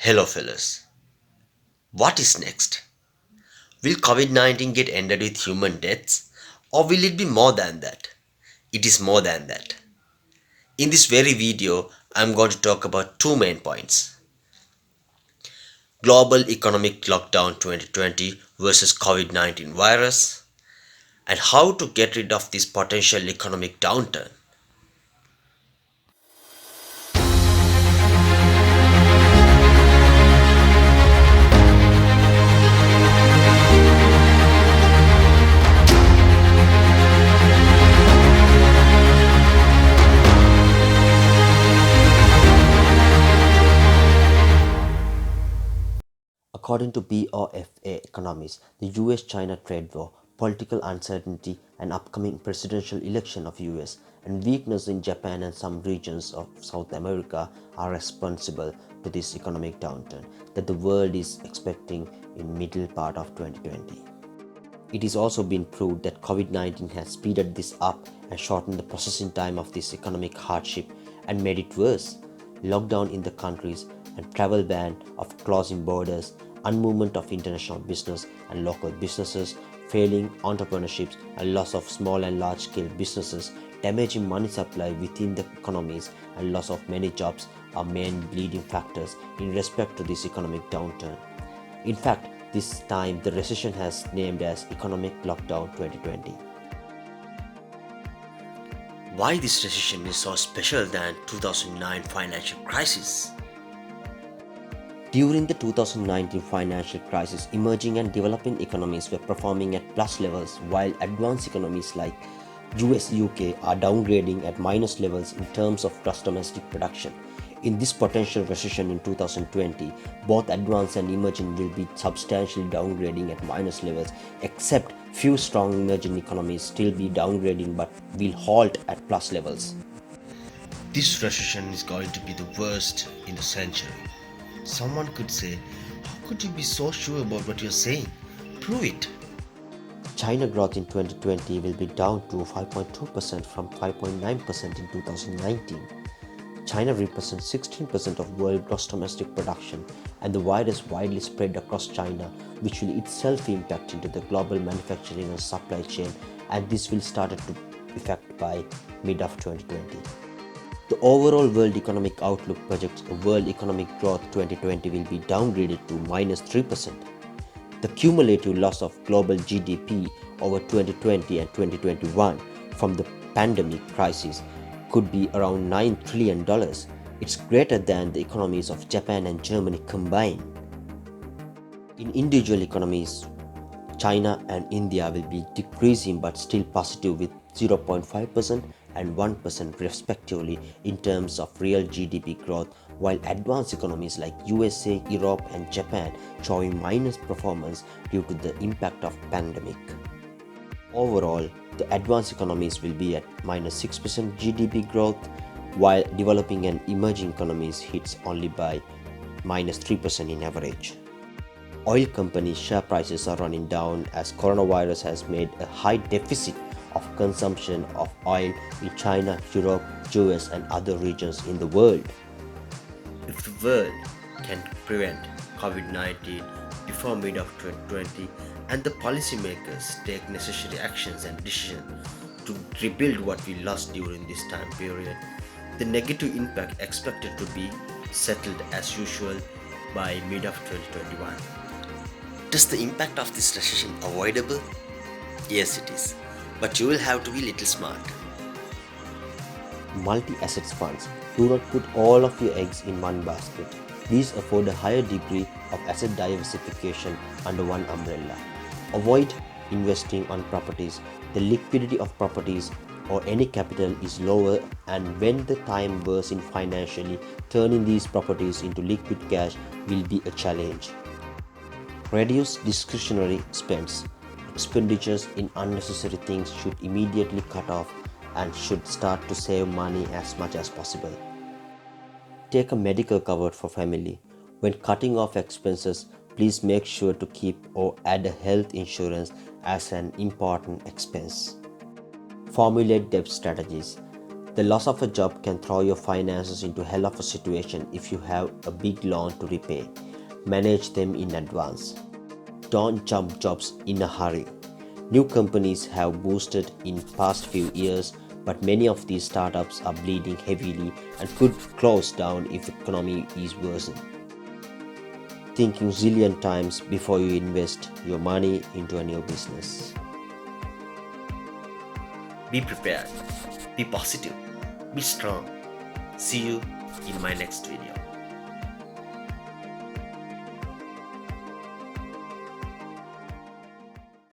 Hello, fellas. What is next? Will COVID 19 get ended with human deaths? Or will it be more than that? It is more than that. In this very video, I'm going to talk about two main points: global economic lockdown 2020 versus COVID 19 virus, and how to get rid of this potential economic downturn. According to BOFA economists, the US-China trade war, political uncertainty, and upcoming presidential election of US, and weakness in Japan and some regions of South America are responsible to this economic downturn that the world is expecting in middle part of 2020. It is also been proved that COVID-19 has speeded this up and shortened the processing time of this economic hardship and made it worse. Lockdown in the countries and travel ban of closing borders, unmovement of international business and local businesses, failing entrepreneurships and loss of small and large-scale businesses, damaging money supply within the economies and loss of many jobs are main bleeding factors in respect to this economic downturn. In fact, this time the recession has named as Economic Lockdown 2020. Why this recession is so special than 2009 financial crisis? During the 2019 financial crisis, emerging and developing economies were performing at plus levels while advanced economies like US UK are downgrading at minus levels in terms of gross domestic production. In this potential recession in 2020, both advanced and emerging will be substantially downgrading at minus levels, except few strong emerging economies still be downgrading but will halt at plus levels. This recession is going to be the worst in the century. Someone could say, how could you be so sure about what you're saying? Prove it. China growth in 2020 will be down to 5.2% from 5.9% in 2019. China represents 16% of world gross domestic production, and the virus widely spread across China, which will itself impact into the global manufacturing and supply chain, and this will start to effect by mid of 2020. The overall world economic outlook projects a world economic growth 2020 will be downgraded to minus 3%. The cumulative loss of global GDP over 2020 and 2021 from the pandemic crisis could be around $9 trillion. It's greater than the economies of Japan and Germany combined. In individual economies, China and India will be decreasing but still positive with 0.5% and 1% respectively in terms of real GDP growth, while advanced economies like USA, Europe and Japan showing minus performance due to the impact of pandemic. Overall, the advanced economies will be at minus 6% GDP growth, while developing and emerging economies hits only by minus 3% in average. Oil companies' share prices are running down as coronavirus has made a high deficit of consumption of oil in China, Europe, US and other regions in the world. If the world can prevent COVID 19 before mid of 2020 and the policymakers take necessary actions and decisions to rebuild what we lost during this time period, the negative impact expected to be settled as usual by mid of 2021. Is the impact of this recession avoidable? Yes, it is. But you will have to be little smart. Multi-assets funds. Do not put all of your eggs in one basket. These afford a higher degree of asset diversification under one umbrella. Avoid investing on properties. The liquidity of properties or any capital is lower, and when the time wears in financially, turning these properties into liquid cash will be a challenge. Reduce discretionary spends. Expenditures in unnecessary things should immediately cut off and should start to save money as much as possible. Take a medical cover for family. When cutting off expenses, please make sure to keep or add a health insurance as an important expense. Formulate debt strategies. The loss of a job can throw your finances into hell of a situation if you have a big loan to repay. Manage them in advance. Don't jump jobs in a hurry. New companies have boosted in past few years, but many of these startups are bleeding heavily and could close down if economy is worsened. Thinking zillion times before you invest your money into a new business. Be prepared, be positive, be strong. See you in my next video.